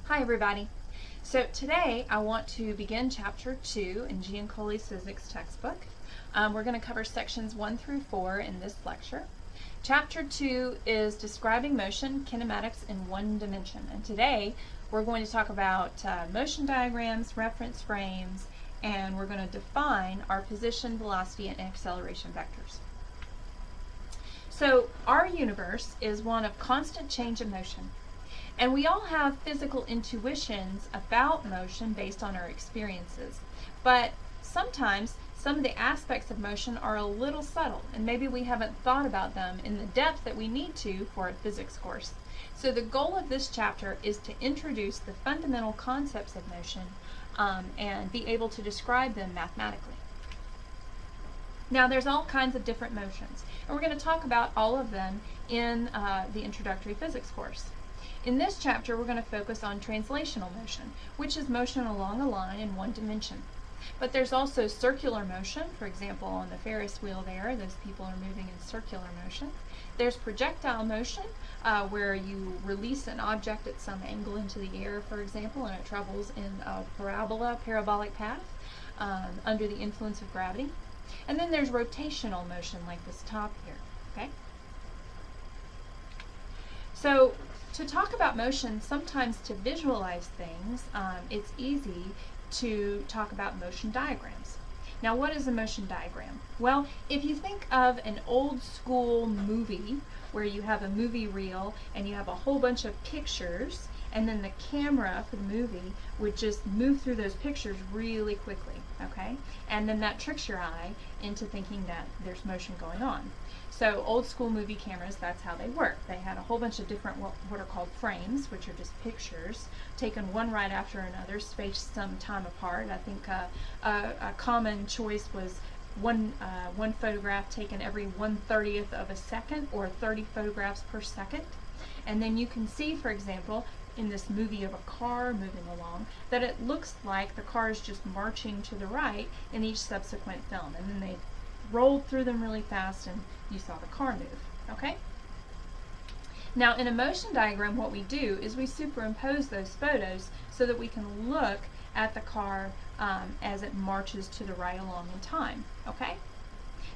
Hi everybody. So today I want to begin Chapter 2 in Giancoli's physics textbook. We're going to cover sections 1 through 4 in this lecture. Chapter 2 is describing motion kinematics in one dimension, and today we're going to talk about motion diagrams, reference frames, and we're going to define our position, velocity, and acceleration vectors. So our universe is one of constant change in motion. And we all have physical intuitions about motion based on our experiences. But sometimes some of the aspects of motion are a little subtle, and maybe we haven't thought about them in the depth that we need to for a physics course. So the goal of this chapter is to introduce the fundamental concepts of motion and be able to describe them mathematically. Now there's all kinds of different motions, and we're going to talk about all of them in the introductory physics course. In this chapter, we're going to focus on translational motion, which is motion along a line in one dimension. But there's also circular motion. For example, on the Ferris wheel there, those people are moving in circular motion. There's projectile motion, where you release an object at some angle into the air, for example, and it travels in a parabolic path, under the influence of gravity. And then there's rotational motion, like this top here, okay? So, to talk about motion, sometimes to visualize things, it's easy to talk about motion diagrams. Now, what is a motion diagram? Well, if you think of an old school movie where you have a movie reel and you have a whole bunch of pictures, and then the camera for the movie would just move through those pictures really quickly, okay? And then that tricks your eye into thinking that there's motion going on. So old school movie cameras, that's how they work. They had a whole bunch of different what are called frames, which are just pictures, taken one right after another, spaced some time apart. I think a common choice was one photograph taken every 1/30th of a second, or 30 photographs per second. And then you can see, for example, in this movie of a car moving along, that it looks like the car is just marching to the right in each subsequent film. And then they rolled through them really fast and you saw the car move, okay? Now in a motion diagram, what we do is we superimpose those photos so that we can look at the car as it marches to the right along in time, okay?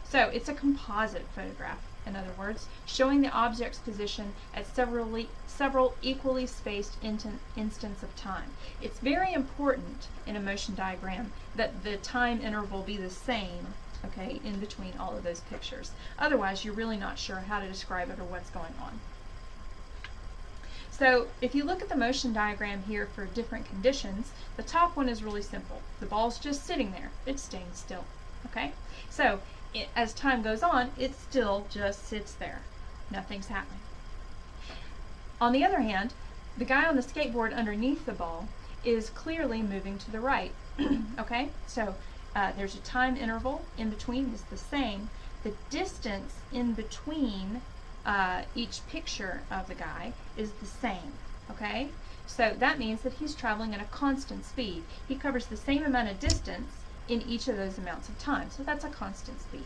So it's a composite photograph, in other words, showing the object's position at several equally spaced instants of time. It's very important in a motion diagram that the time interval be the same, okay, in between all of those pictures. Otherwise, you're really not sure how to describe it or what's going on. So if you look at the motion diagram here for different conditions, the top one is really simple. The ball's just sitting there. It's staying still, okay? So as time goes on, it still just sits there. Nothing's happening. On the other hand, the guy on the skateboard underneath the ball is clearly moving to the right, okay? So there's a time interval in between is the same. The distance in between each picture of the guy is the same, okay? So that means that he's traveling at a constant speed. He covers the same amount of distance in each of those amounts of time, so that's a constant speed.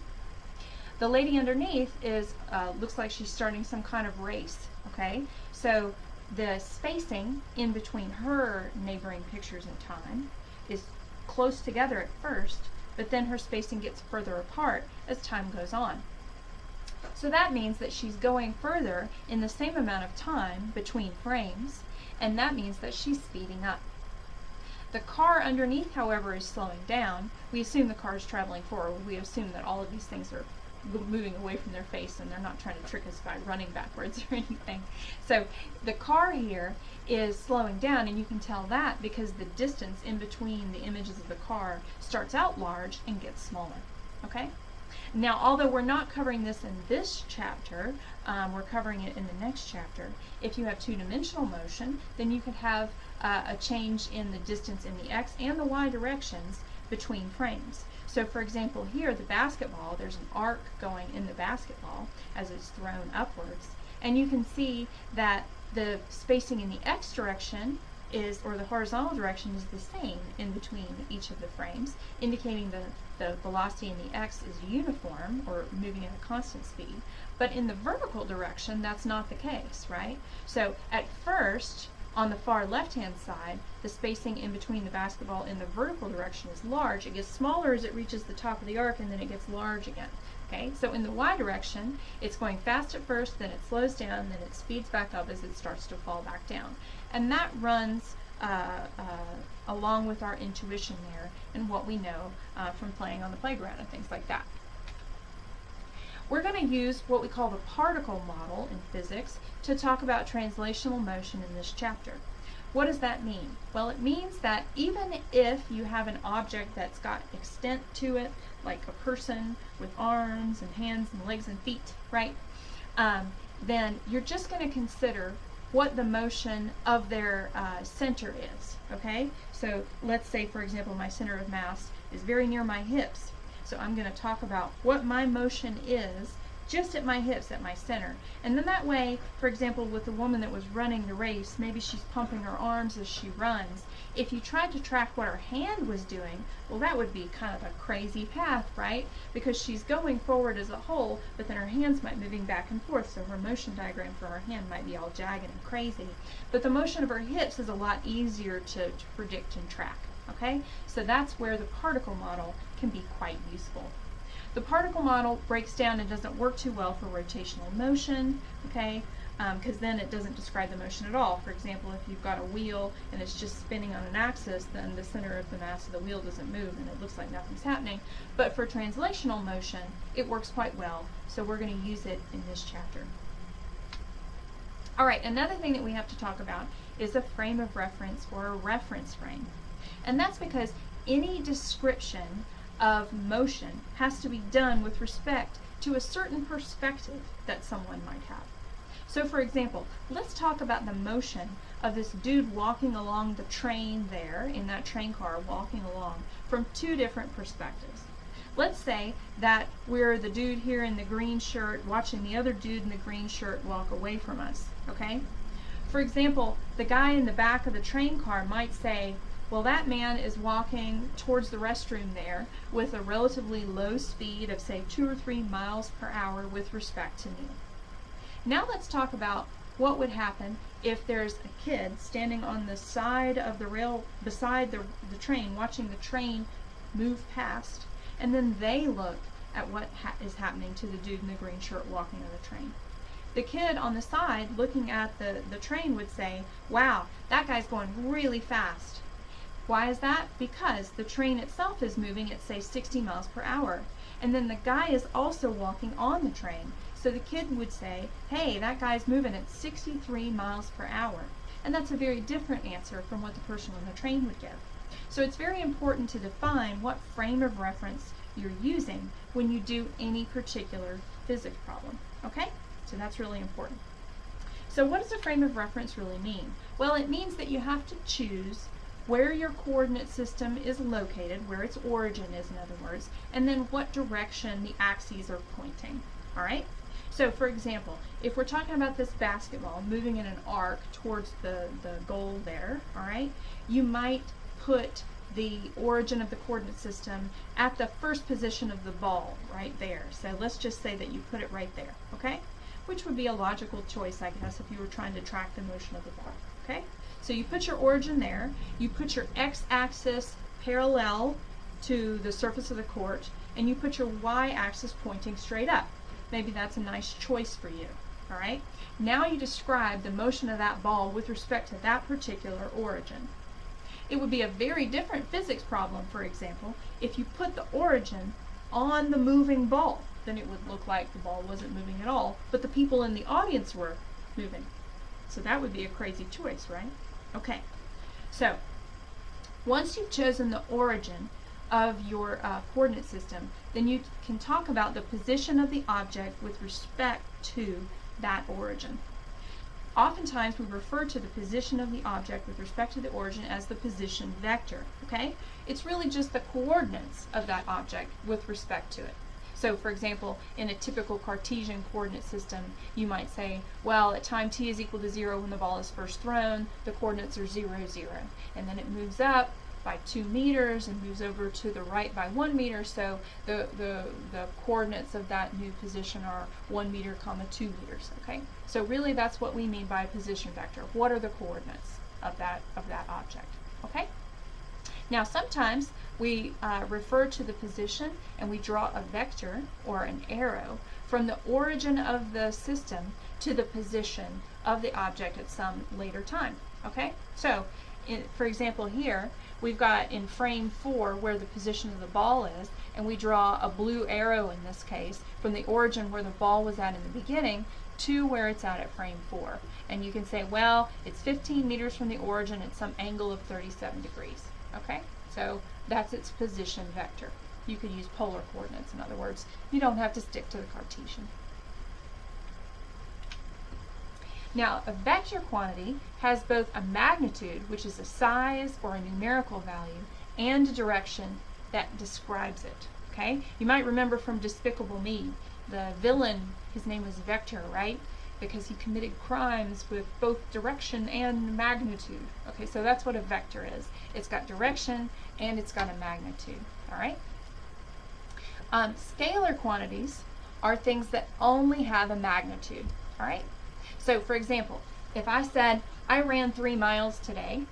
The lady underneath is looks like she's starting some kind of race, okay? So the spacing in between her neighboring pictures in time is close together at first, but then her spacing gets further apart as time goes on. So that means that she's going further in the same amount of time between frames, and that means that she's speeding up. The car underneath, however, is slowing down. We assume the car is traveling forward. We assume that all of these things are moving away from their face and they're not trying to trick us by running backwards or anything. So the car here is slowing down, and you can tell that because the distance in between the images of the car starts out large and gets smaller, okay? Now, although we're not covering this in this chapter, we're covering it in the next chapter. If you have two-dimensional motion, then you could have a change in the distance in the x and the y directions between frames. So for example, here the basketball, there's an arc going in the basketball as it's thrown upwards, and you can see that the spacing in the x direction is, or the horizontal direction, is the same in between each of the frames, indicating the velocity in the x is uniform, or moving at a constant speed. But in the vertical direction, that's not the case, right? So at first, On the far left-hand side, the spacing in between the basketball in the vertical direction is large. It gets smaller as it reaches the top of the arc, and then it gets large again. Okay, so in the y direction, it's going fast at first, then it slows down, then it speeds back up as it starts to fall back down. And that runs along with our intuition there and what we know from playing on the playground and things like that. We're going to use what we call the particle model in physics to talk about translational motion in this chapter. What does that mean? Well, it means that even if you have an object that's got extent to it, like a person with arms and hands and legs and feet, right? Then you're just going to consider what the motion of their center is, okay? So let's say, for example, my center of mass is very near my hips. So I'm going to talk about what my motion is just at my hips, at my center. And then that way, for example, with the woman that was running the race, maybe she's pumping her arms as she runs. If you tried to track what her hand was doing, well, that would be kind of a crazy path, right? Because she's going forward as a whole, but then her hands might be moving back and forth, so her motion diagram for her hand might be all jagged and crazy. But the motion of her hips is a lot easier to predict and track, okay? So that's where the particle model can be quite useful. The particle model breaks down and doesn't work too well for rotational motion, okay, because then it doesn't describe the motion at all. For example, if you've got a wheel and it's just spinning on an axis, then the center of the mass of the wheel doesn't move and it looks like nothing's happening. But for translational motion, it works quite well, so we're going to use it in this chapter. All right, another thing that we have to talk about is a frame of reference, or a reference frame. And that's because any description of motion has to be done with respect to a certain perspective that someone might have. So for example, let's talk about the motion of this dude walking along the train there, in that train car, walking along from two different perspectives. Let's say that we're the dude here in the green shirt watching the other dude in the green shirt walk away from us, okay? For example, the guy in the back of the train car might say, well, that man is walking towards the restroom there with a relatively low speed of, say, 2 or 3 miles per hour with respect to me. Now let's talk about what would happen if there's a kid standing on the side of the rail beside the train, watching the train move past, and then they look at what is happening to the dude in the green shirt walking on the train. The kid on the side looking at the train would say, wow, that guy's going really fast. Why is that? Because the train itself is moving at, say, 60 miles per hour. And then the guy is also walking on the train. So the kid would say, hey, that guy's moving at 63 miles per hour. And that's a very different answer from what the person on the train would give. So it's very important to define what frame of reference you're using when you do any particular physics problem. Okay? So that's really important. So what does a frame of reference really mean? Well, it means that you have to choose where your coordinate system is located, where its origin is, in other words, and then what direction the axes are pointing. All right? So, for example, if we're talking about this basketball moving in an arc towards the goal there, all right, you might put the origin of the coordinate system at the first position of the ball, right there. So let's just say that you put it right there, okay? Which would be a logical choice, I guess, if you were trying to track the motion of the ball, okay? So you put your origin there, you put your x-axis parallel to the surface of the court, and you put your y-axis pointing straight up. Maybe that's a nice choice for you, all right? Now you describe the motion of that ball with respect to that particular origin. It would be a very different physics problem, for example, if you put the origin on the moving ball. Then it would look like the ball wasn't moving at all, but the people in the audience were moving. So that would be a crazy choice, right? Okay, so once you've chosen the origin of your coordinate system, then you can talk about the position of the object with respect to that origin. Oftentimes we refer to the position of the object with respect to the origin as the position vector, okay? It's really just the coordinates of that object with respect to it. So, for example, in a typical Cartesian coordinate system, you might say, well, at time t is equal to 0 when the ball is first thrown, the coordinates are 0, 0. And then it moves up by 2 meters and moves over to the right by 1 meter, so the coordinates of that new position are 1 meter, 2 meters, okay? So really that's what we mean by a position vector. What are the coordinates? of that object. Okay? Now sometimes we refer to the position and we draw a vector or an arrow from the origin of the system to the position of the object at some later time. Okay? So, for example here, we've got in frame 4 where the position of the ball is, and we draw a blue arrow in this case from the origin where the ball was at in the beginning to where it's at frame 4. And you can say, well, it's 15 meters from the origin at some angle of 37 degrees. Okay? So that's its position vector. You could use polar coordinates, in other words. You don't have to stick to the Cartesian. Now, a vector quantity has both a magnitude, which is a size or a numerical value, and a direction that describes it. Okay? You might remember from Despicable Me, the villain, his name was Vector, right? Because he committed crimes with both direction and magnitude. Okay, so that's what a vector is. It's got direction and it's got a magnitude. All right? Scalar quantities are things that only have a magnitude. All right? So, for example, if I said I ran 3 miles today,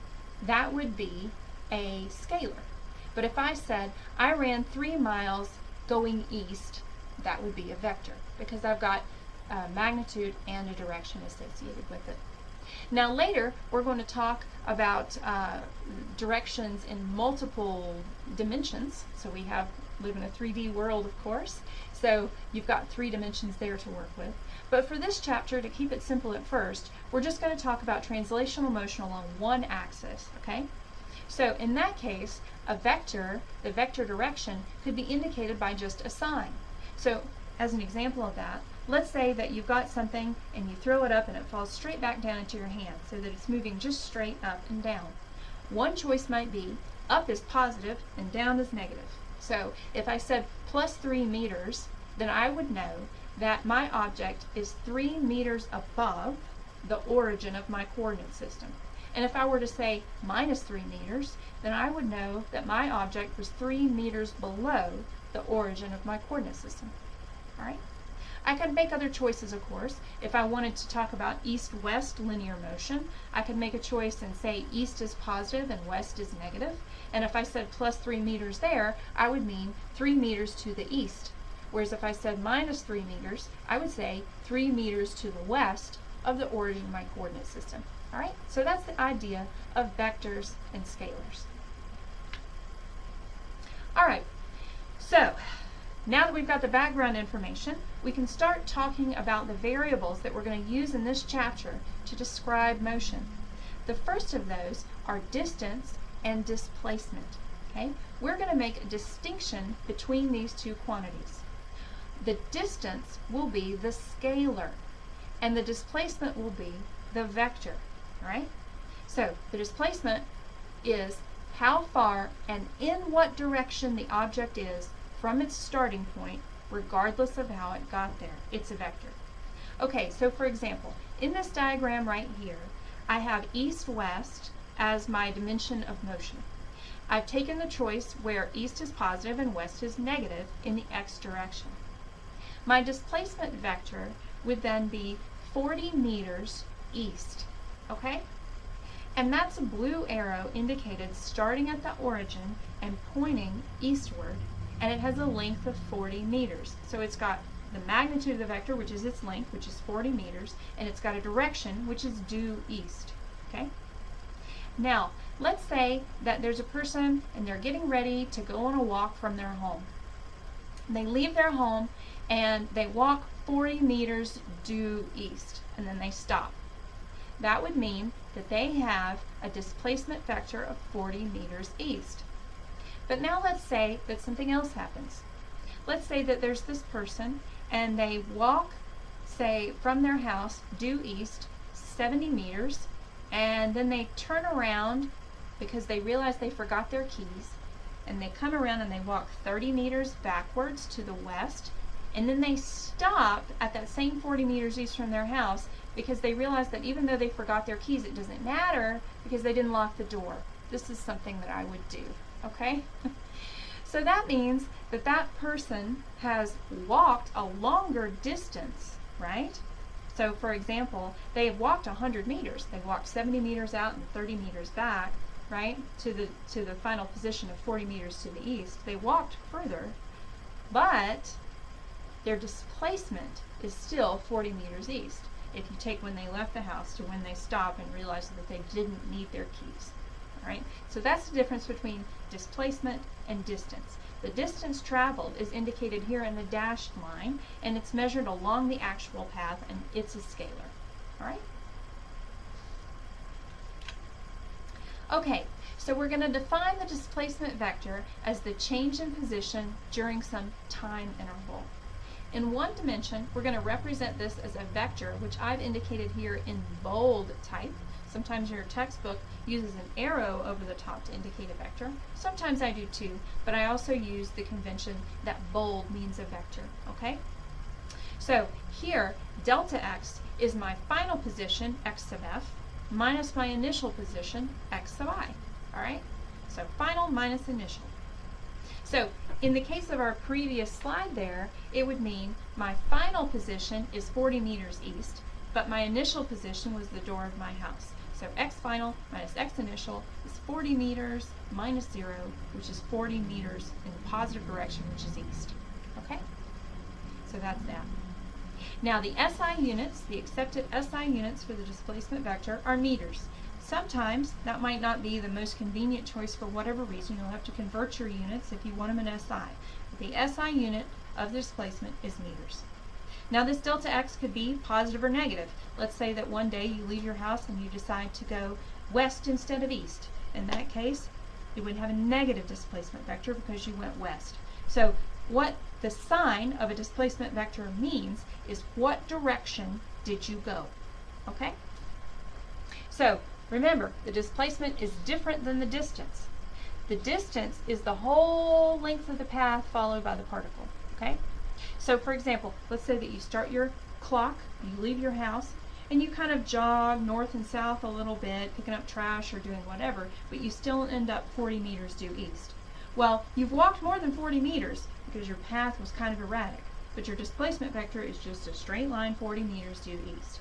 that would be a scalar. But if I said I ran 3 miles going east, that would be a vector, because I've got a magnitude and a direction associated with it. Now later we're going to talk about directions in multiple dimensions. So we live in a 3D world, of course, so you've got 3 dimensions there to work with. But for this chapter, to keep it simple at first, we're just going to talk about translational motion along one axis, okay? So in that case, a vector, the vector direction, could be indicated by just a sign. So as an example of that, let's say that you've got something and you throw it up and it falls straight back down into your hand so that it's moving just straight up and down. One choice might be up is positive and down is negative. So if I said plus 3 meters, then I would know that my object is 3 meters above the origin of my coordinate system. And if I were to say minus 3 meters, then I would know that my object was 3 meters below the origin of my coordinate system. All right? I could make other choices, of course. If I wanted to talk about east-west linear motion, I could make a choice and say east is positive and west is negative. And if I said plus 3 meters there, I would mean 3 meters to the east. Whereas if I said minus 3 meters, I would say 3 meters to the west of the origin of my coordinate system. All right? So that's the idea of vectors and scalars. All right. So now that we've got the background information, we can start talking about the variables that we're going to use in this chapter to describe motion. The first of those are distance and displacement. Okay? We're going to make a distinction between these two quantities. The distance will be the scalar, and the displacement will be the vector. All right? So the displacement is how far and in what direction the object is from its starting point, regardless of how it got there. It's a vector. Okay, so for example, in this diagram right here, I have east-west as my dimension of motion. I've taken the choice where east is positive and west is negative in the x direction. My displacement vector would then be 40 meters east, okay? And that's a blue arrow indicated starting at the origin and pointing eastward, and it has a length of 40 meters. So it's got the magnitude of the vector, which is its length, which is 40 meters, and it's got a direction, which is due east, okay? Now, let's say that there's a person and they're getting ready to go on a walk from their home. They leave their home and they walk 40 meters due east, and then they stop. That would mean that they have a displacement vector of 40 meters east. But now let's say that something else happens. Let's say that there's this person and they walk, say, from their house due east 70 meters, and then they turn around because they realize they forgot their keys, and they come around and they walk 30 meters backwards to the west, and then they stop at that same 40 meters east from their house because they realize that even though they forgot their keys, it doesn't matter because they didn't lock the door. This is something that I would do, okay? So that means that that person has walked a longer distance, right? So for example, they have walked 100 meters. They walked 70 meters out and 30 meters back, right, to the final position of 40 meters to the east. They walked further, but their displacement is still 40 meters east if you take when they left the house to when they stop and realize that they didn't need their keys. All right? So that's the difference between displacement and distance. The distance traveled is indicated here in the dashed line, and it's measured along the actual path, and it's a scalar. All right? Okay, so we're going to define the displacement vector as the change in position during some time interval. In one dimension, we're going to represent this as a vector, which I've indicated here in bold type. Sometimes your textbook uses an arrow over the top to indicate a vector. Sometimes I do too, but I also use the convention that bold means a vector, okay? So here, delta x is my final position, x sub f, minus my initial position, x sub I, all right? So final minus initial. So in the case of our previous slide there, it would mean my final position is 40 meters east, but my initial position was the door of my house. So x final minus x initial is 40 meters minus 0, which is 40 meters in the positive direction, which is east. Okay? So that's that. Now the SI units, the accepted SI units for the displacement vector are meters. Sometimes that might not be the most convenient choice for whatever reason. You'll have to convert your units if you want them in SI. But the SI unit of the displacement is meters. Now this delta x could be positive or negative. Let's say that one day you leave your house and you decide to go west instead of east. In that case, you would have a negative displacement vector because you went west. So what the sign of a displacement vector means is what direction did you go? Okay? So remember, the displacement is different than the distance. The distance is the whole length of the path followed by the particle. Okay? So for example, let's say that you start your clock, you leave your house, and you kind of jog north and south a little bit, picking up trash or doing whatever, but you still end up 40 meters due east. Well, you've walked more than 40 meters because your path was kind of erratic, but your displacement vector is just a straight line 40 meters due east.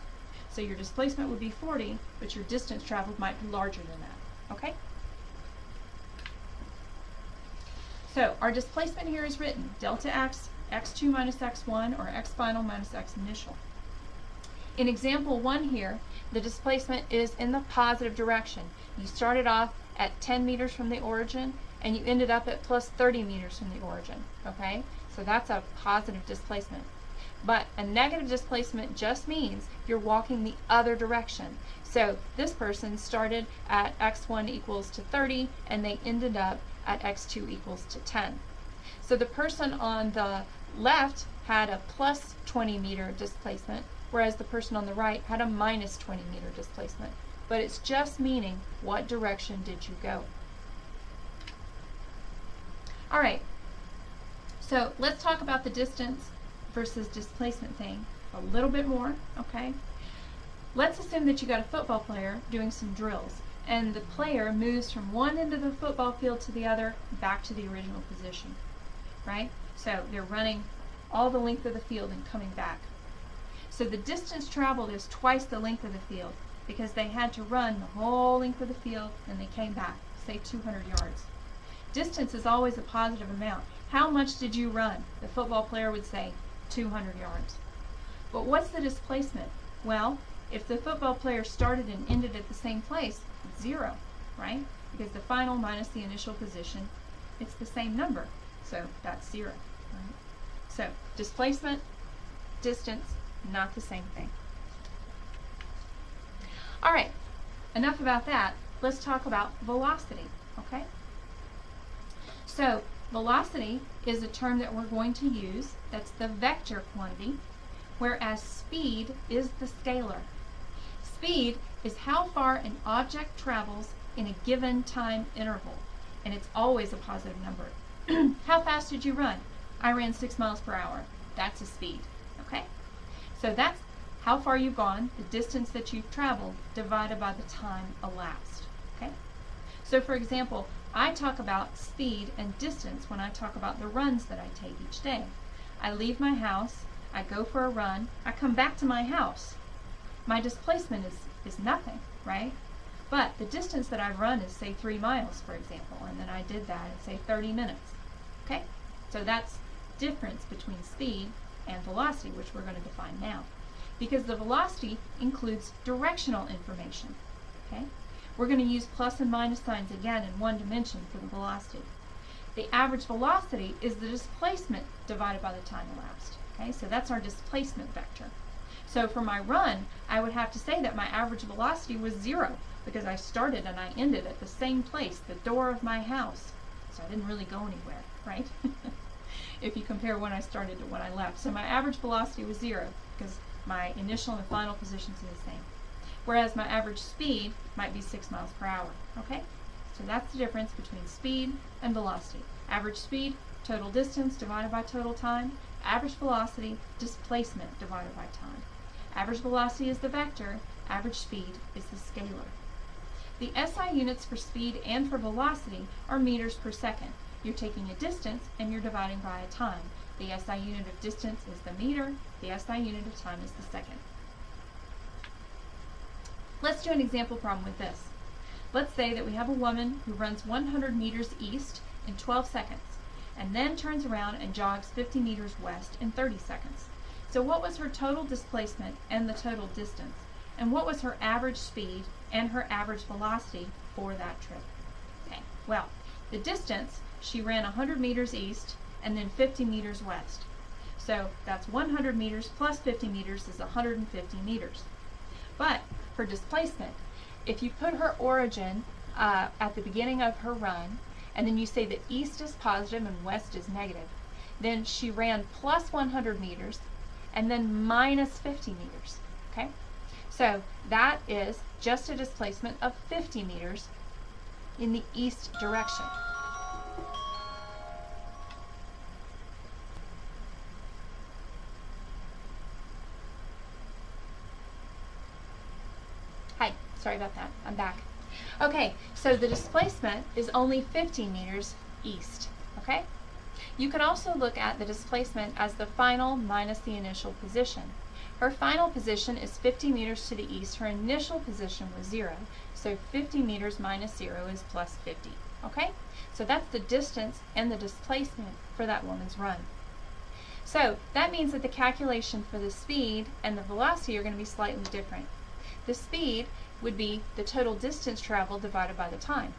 So your displacement would be 40, but your distance traveled might be larger than that. Okay? So our displacement here is written delta x, x2 minus x1, or x final minus x initial. In example 1 here, the displacement is in the positive direction. You started off at 10 meters from the origin, and you ended up at plus 30 meters from the origin. Okay? So that's a positive displacement. But a negative displacement just means you're walking the other direction. So this person started at x1 equals to 30, and they ended up at x2 equals to 10. So the person on the left had a plus 20 meter displacement, whereas the person on the right had a minus 20 meter displacement. But it's just meaning what direction did you go. All right, so let's talk about the distance versus displacement thing a little bit more, okay? Let's assume that you got a football player doing some drills, and the player moves from one end of the football field to the other, back to the original position, right? So they're running all the length of the field and coming back. So the distance traveled is twice the length of the field because they had to run the whole length of the field and they came back, say 200 yards. Distance is always a positive amount. How much did you run? The football player would say 200 yards. But what's the displacement? Well, if the football player started and ended at the same place, it's 0, right? Because the final minus the initial position, it's the same number. So that's 0. Right? So displacement, distance, not the same thing. All right, enough about that. Let's talk about velocity, okay? So velocity is a term that we're going to use. That's the vector quantity, whereas speed is the scalar. Speed is how far an object travels in a given time interval, and it's always a positive number. How fast did you run? I ran 6 miles per hour. That's a speed, okay? So that's how far you've gone, the distance that you've traveled, divided by the time elapsed, okay? So for example, I talk about speed and distance when I talk about the runs that I take each day. I leave my house, I go for a run, I come back to my house. my displacement is nothing, right? But the distance that I've run is, say, 3 miles, for example, and then I did that in, say, 30 minutes. Okay? So that's difference between speed and velocity, which we're going to define now. Because the velocity includes directional information. Okay? We're going to use plus and minus signs again in one dimension for the velocity. The average velocity is the displacement divided by the time elapsed. Okay? So that's our displacement vector. So for my run, I would have to say that my average velocity was 0, because I started and I ended at the same place, the door of my house. So I didn't really go anywhere, right? If you compare when I started to when I left. So my average velocity was 0, because my initial and final positions are the same. Whereas my average speed might be 6 miles per hour, okay? So that's the difference between speed and velocity. Average speed, total distance divided by total time. Average velocity, displacement divided by time. Average velocity is the vector, average speed is the scalar. The SI units for speed and for velocity are meters per second. You're taking a distance and you're dividing by a time. The SI unit of distance is the meter, the SI unit of time is the second. Let's do an example problem with this. Let's say that we have a woman who runs 100 meters east in 12 seconds and then turns around and jogs 50 meters west in 30 seconds. So what was her total displacement and the total distance? And what was her average speed and her average velocity for that trip? Okay, well, the distance, she ran 100 meters east and then 50 meters west. So that's 100 meters plus 50 meters is 150 meters. But for displacement, if you put her origin at the beginning of her run, and then you say that east is positive and west is negative, then she ran plus 100 meters and then minus 50 meters, okay? So that is just a displacement of 50 meters in the east direction. Hi, sorry about that, I'm back. Okay, so the displacement is only 50 meters east, okay? You can also look at the displacement as the final minus the initial position. Her final position is 50 meters to the east. Her initial position was 0. So 50 meters minus 0 is plus 50. Okay? So that's the distance and the displacement for that woman's run. So that means that the calculation for the speed and the velocity are going to be slightly different. The speed would be the total distance traveled divided by the time.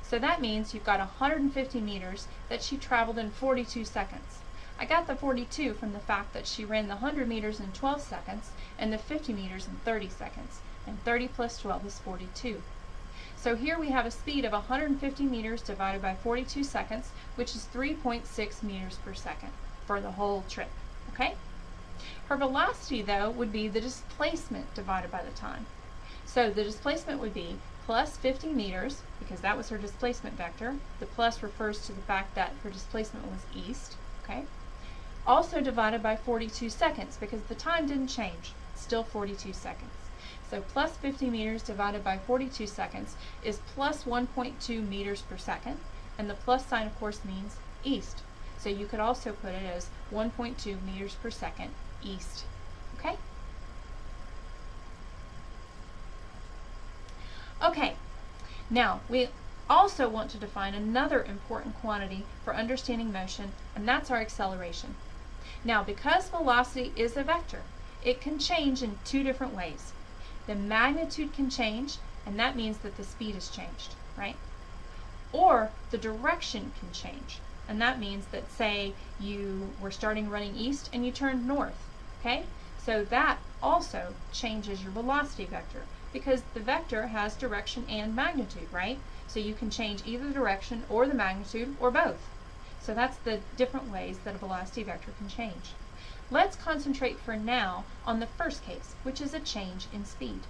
So that means you've got 150 meters that she traveled in 42 seconds. I got the 42 from the fact that she ran the 100 meters in 12 seconds and the 50 meters in 30 seconds. And 30 plus 12 is 42. So here we have a speed of 150 meters divided by 42 seconds, which is 3.6 meters per second for the whole trip. Okay? Her velocity, though, would be the displacement divided by the time. So the displacement would be plus 50 meters, because that was her displacement vector. The plus refers to the fact that her displacement was east. Okay? Also divided by 42 seconds, because the time didn't change. It's still 42 seconds. So plus 50 meters divided by 42 seconds is plus 1.2 meters per second, and the plus sign, of course, means east. So you could also put it as 1.2 meters per second east. Okay? Okay, now we also want to define another important quantity for understanding motion, and that's our acceleration. Now, because velocity is a vector, it can change in two different ways. The magnitude can change, and that means that the speed has changed, right? Or the direction can change, and that means that, say, you were starting running east and you turned north, okay? So that also changes your velocity vector, because the vector has direction and magnitude, right? So you can change either the direction or the magnitude or both. So that's the different ways that a velocity vector can change. Let's concentrate for now on the first case, which is a change in speed.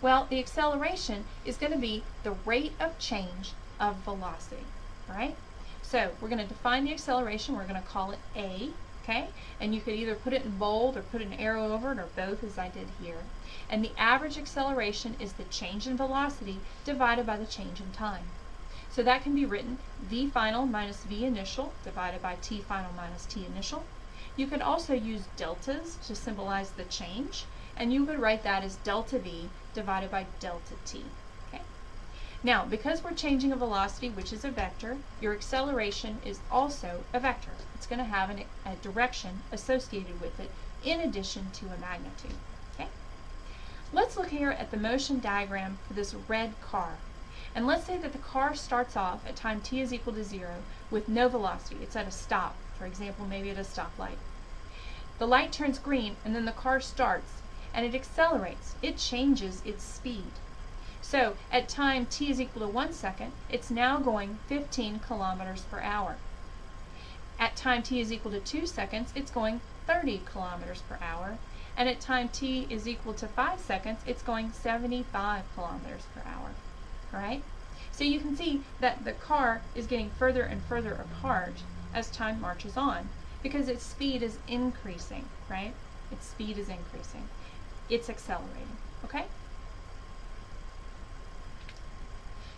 Well, the acceleration is going to be the rate of change of velocity, all right? So we're going to define the acceleration. We're going to call it A, okay? And you could either put it in bold or put an arrow over it, or both, as I did here. And the average acceleration is the change in velocity divided by the change in time. So that can be written v final minus v initial divided by t final minus t initial. You could also use deltas to symbolize the change, and you would write that as delta v divided by delta t. Okay? Now, because we're changing a velocity, which is a vector, your acceleration is also a vector. It's going to have a direction associated with it in addition to a magnitude. Okay? Let's look here at the motion diagram for this red car. And let's say that the car starts off at time t is equal to 0 with no velocity. It's at a stop, for example, maybe at a stoplight. The light turns green and then the car starts and it accelerates. It changes its speed. So at time t is equal to 1 second, it's now going 15 kilometers per hour. At time t is equal to 2 seconds, it's going 30 kilometers per hour. And at time t is equal to 5 seconds, it's going 75 kilometers per hour. Alright? So you can see that the car is getting further and further apart as time marches on because its speed is increasing, right? Its speed is increasing. It's accelerating, okay?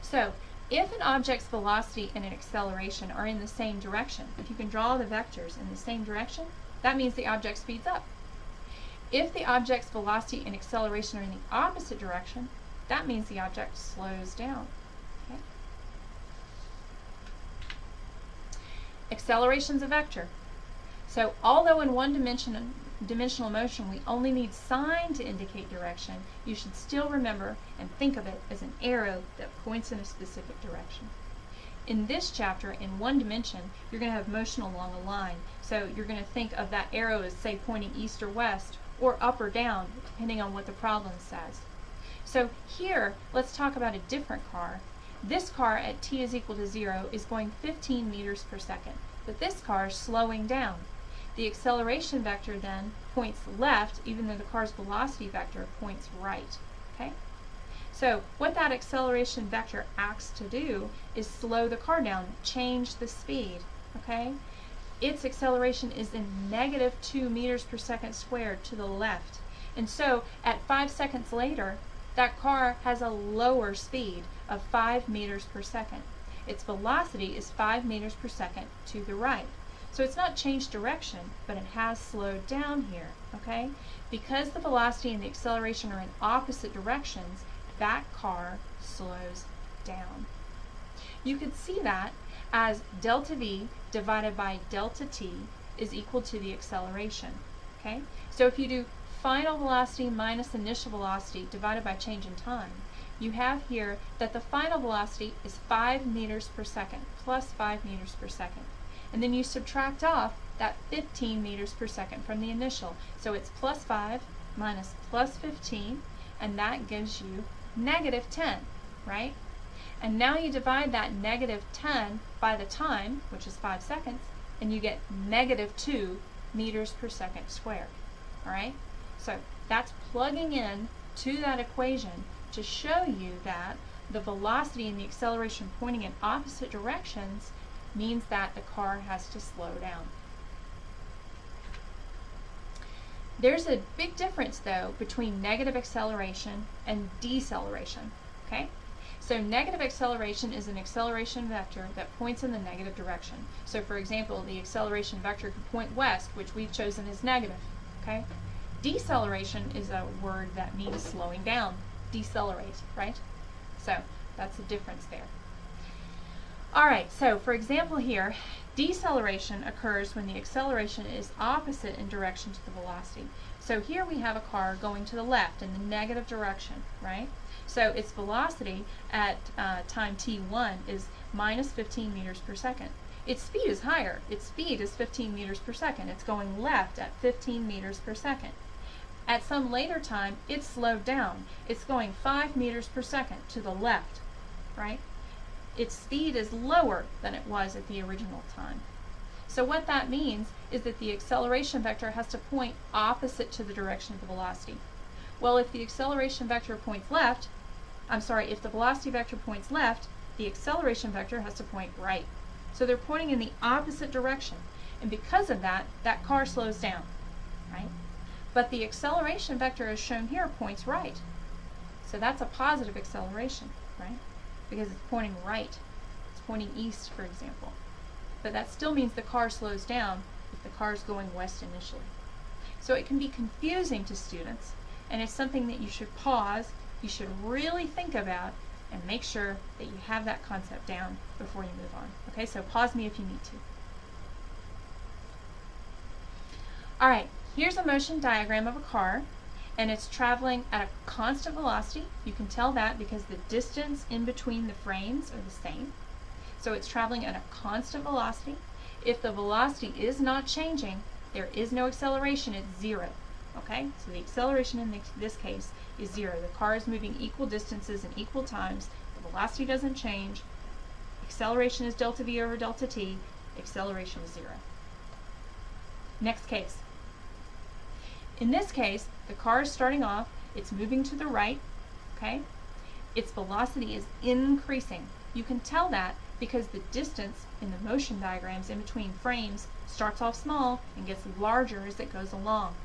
So, if an object's velocity and an acceleration are in the same direction, if you can draw the vectors in the same direction, that means the object speeds up. If the object's velocity and acceleration are in the opposite direction, that means the object slows down. Okay? Acceleration is a vector. So although in one-dimensional motion we only need sign to indicate direction, you should still remember and think of it as an arrow that points in a specific direction. In this chapter, in one dimension, you're going to have motion along a line. So you're going to think of that arrow as, say, pointing east or west, or up or down, depending on what the problem says. So here, let's talk about a different car. This car at t is equal to 0 is going 15 meters per second, but this car is slowing down. The acceleration vector then points left, even though the car's velocity vector points right. Okay? So what that acceleration vector acts to do is slow the car down, change the speed. Okay? Its acceleration is in -2 meters per second squared to the left. And so at 5 seconds later, that car has a lower speed of 5 meters per second. Its velocity is 5 meters per second to the right. So it's not changed direction, but it has slowed down here, okay? Because the velocity and the acceleration are in opposite directions, that car slows down. You could see that as delta v divided by delta t is equal to the acceleration, okay? So if you do final velocity minus initial velocity divided by change in time, you have here that the final velocity is 5 meters per second plus 5 meters per second. And then you subtract off that 15 meters per second from the initial. So it's plus 5 minus plus 15, and that gives you -10, right? And now you divide that -10 by the time, which is 5 seconds, and you get -2 meters per second squared. All right? So that's plugging in to that equation to show you that the velocity and the acceleration pointing in opposite directions means that the car has to slow down. There's a big difference, though, between negative acceleration and deceleration. Okay? So negative acceleration is an acceleration vector that points in the negative direction. So for example, the acceleration vector could point west, which we've chosen as negative. Okay? Deceleration is a word that means slowing down. Decelerate, right? So that's the difference there. Alright, so for example here, deceleration occurs when the acceleration is opposite in direction to the velocity. So here we have a car going to the left in the negative direction, right? So its velocity at time t1 is -15 meters per second. Its speed is higher. Its speed is 15 meters per second. It's going left at 15 meters per second. At some later time, it's slowed down. It's going 5 meters per second to the left, right? Its speed is lower than it was at the original time. So what that means is that the acceleration vector has to point opposite to the direction of the velocity. Well, if the acceleration vector points left, if the velocity vector points left, the acceleration vector has to point right. So they're pointing in the opposite direction. And because of that, that car slows down, right? But the acceleration vector as shown here points right. So that's a positive acceleration, right? Because it's pointing right. It's pointing east, for example. But that still means the car slows down if the car is going west initially. So it can be confusing to students, and it's something that you should pause, you should really think about, and make sure that you have that concept down before you move on. Okay, so pause me if you need to. Alright, here's a motion diagram of a car, and it's traveling at a constant velocity. You can tell that because the distance in between the frames are the same. So it's traveling at a constant velocity. If the velocity is not changing, there is no acceleration, it's zero. Okay, so the acceleration in this case is zero. The car is moving equal distances in equal times. The velocity doesn't change. Acceleration is delta v over delta t. Acceleration is zero. Next case. In this case, the car is starting off, it's moving to the right, okay? Its velocity is increasing. You can tell that because the distance in the motion diagrams in between frames starts off small and gets larger as it goes along.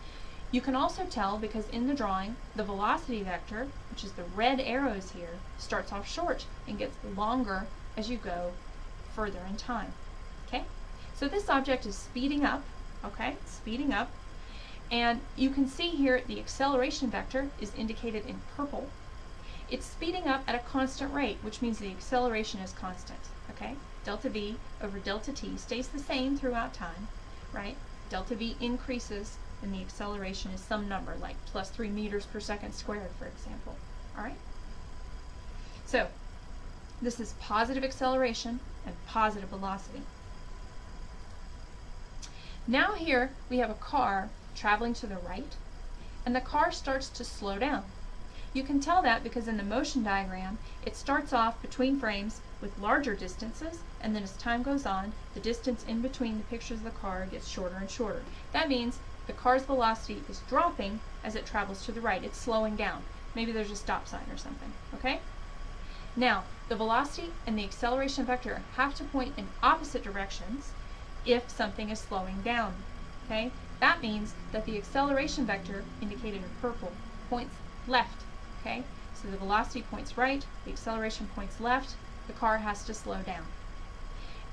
You can also tell because in the drawing, the velocity vector, which is the red arrows here, starts off short and gets longer as you go further in time. Okay? So this object is speeding up, okay? Speeding up. And you can see here the acceleration vector is indicated in purple. It's speeding up at a constant rate, which means the acceleration is constant, okay? Delta v over delta t stays the same throughout time, right? Delta v increases and the acceleration is some number, like plus 3 meters per second squared, for example. All right? So, this is positive acceleration and positive velocity. Now here we have a car traveling to the right, and the car starts to slow down. You can tell that because in the motion diagram, it starts off between frames with larger distances, and then as time goes on, the distance in between the pictures of the car gets shorter and shorter. That means the car's velocity is dropping as it travels to the right. It's slowing down. Maybe there's a stop sign or something, okay? Now, the velocity and the acceleration vector have to point in opposite directions if something is slowing down, okay? That means that the acceleration vector, indicated in purple, points left, okay? So the velocity points right, the acceleration points left, the car has to slow down.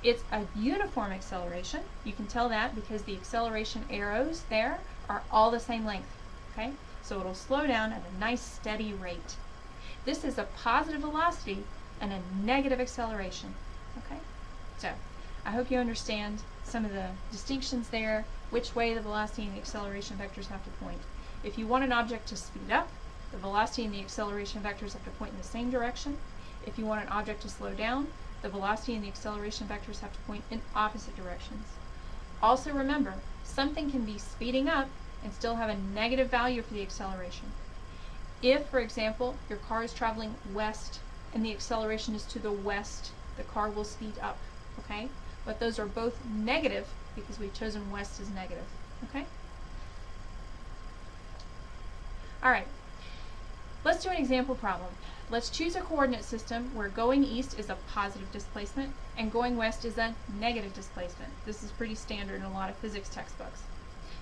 It's a uniform acceleration. You can tell that because the acceleration arrows there are all the same length, okay? So it'll slow down at a nice steady rate. This is a positive velocity and a negative acceleration, okay? So I hope you understand some of the distinctions there, which way the velocity and the acceleration vectors have to point. If you want an object to speed up, the velocity and the acceleration vectors have to point in the same direction. If you want an object to slow down, the velocity and the acceleration vectors have to point in opposite directions. Also remember, something can be speeding up and still have a negative value for the acceleration. If, for example, your car is traveling west and the acceleration is to the west, the car will speed up, okay? But those are both negative because we've chosen west as negative, okay? All right, let's do an example problem. Let's choose a coordinate system where going east is a positive displacement and going west is a negative displacement. This is pretty standard in a lot of physics textbooks.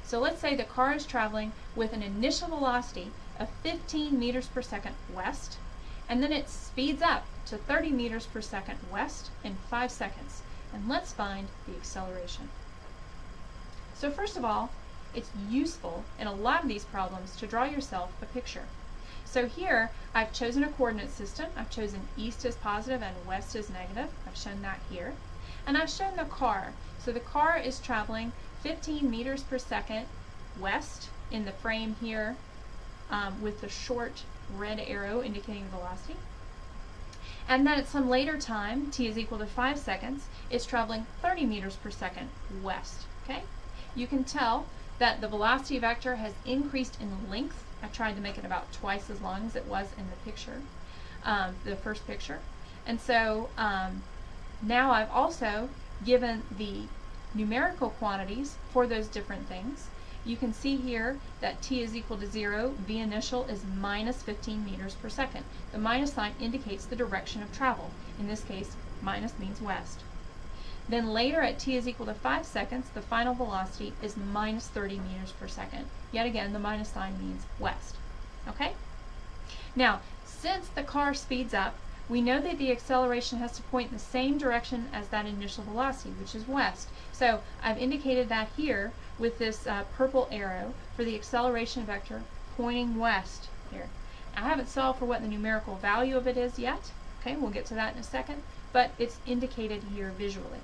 So let's say the car is traveling with an initial velocity of 15 meters per second west, and then it speeds up to 30 meters per second west in 5 seconds. And let's find the acceleration. So first of all, it's useful in a lot of these problems to draw yourself a picture. So here, I've chosen a coordinate system. I've chosen east as positive and west as negative. I've shown that here. And I've shown the car. So the car is traveling 15 meters per second west in the frame here with the short red arrow indicating velocity. And then at some later time, t is equal to 5 seconds, it's traveling 30 meters per second west. Okay? You can tell that the velocity vector has increased in length. I tried to make it about twice as long as it was in the picture, the first picture. And so now I've also given the numerical quantities for those different things. You can see here that t is equal to 0, v initial is minus 15 meters per second. The minus sign indicates the direction of travel. In this case, minus means west. Then later at t is equal to 5 seconds, the final velocity is minus 30 meters per second. Yet again, the minus sign means west. Okay? Now, since the car speeds up, we know that the acceleration has to point in the same direction as that initial velocity, which is west. So I've indicated that here with this purple arrow for the acceleration vector pointing west here. I haven't solved for what the numerical value of it is yet. Okay, we'll get to that in a second, but it's indicated here visually.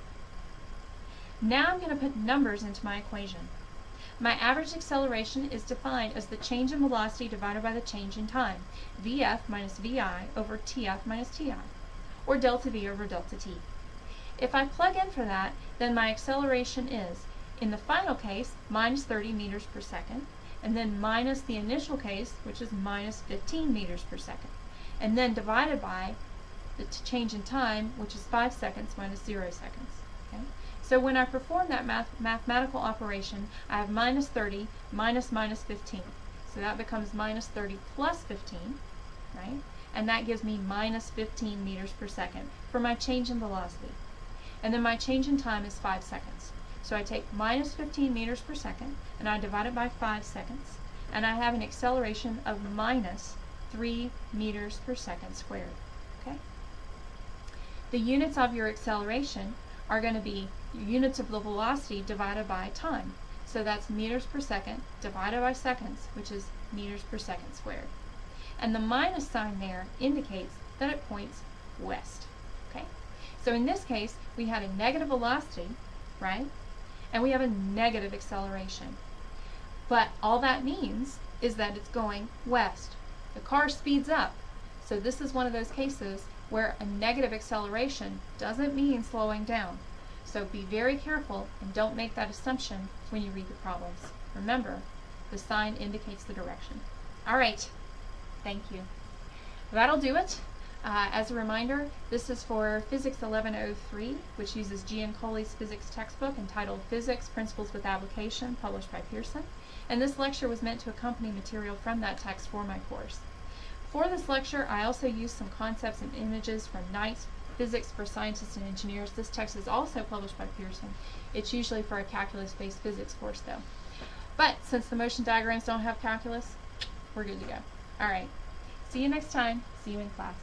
Now I'm going to put numbers into my equation. My average acceleration is defined as the change in velocity divided by the change in time, Vf minus Vi over Tf minus Ti, or delta V over delta T. If I plug in for that, then my acceleration is, in the final case, minus 30 meters per second, and then minus the initial case, which is minus 15 meters per second, and then divided by the change in time, which is 5 seconds minus 0 seconds. Okay? So when I perform that mathematical operation, I have minus 30 minus minus 15. So that becomes minus 30 plus 15, right? And that gives me minus 15 meters per second for my change in velocity. And then my change in time is 5 seconds. So I take minus 15 meters per second, and I divide it by 5 seconds, and I have an acceleration of minus 3 meters per second squared. Okay? The units of your acceleration are going to be units of the velocity divided by time. So that's meters per second divided by seconds, which is meters per second squared. And the minus sign there indicates that it points west. Okay? So in this case, we had a negative velocity, right? And we have a negative acceleration. But all that means is that it's going west. The car speeds up. So this is one of those cases where a negative acceleration doesn't mean slowing down. So be very careful and don't make that assumption when you read the problems. Remember, the sign indicates the direction. All right, thank you. That'll do it. As a reminder, this is for Physics 1103, which uses G.N. Coley's physics textbook entitled Physics, Principles with Application, published by Pearson. And this lecture was meant to accompany material from that text for my course. For this lecture, I also used some concepts and images from Knight's Physics for Scientists and Engineers. This text is also published by Pearson. It's usually for a calculus-based physics course, though. But since the motion diagrams don't have calculus, we're good to go. All right. See you next time. See you in class.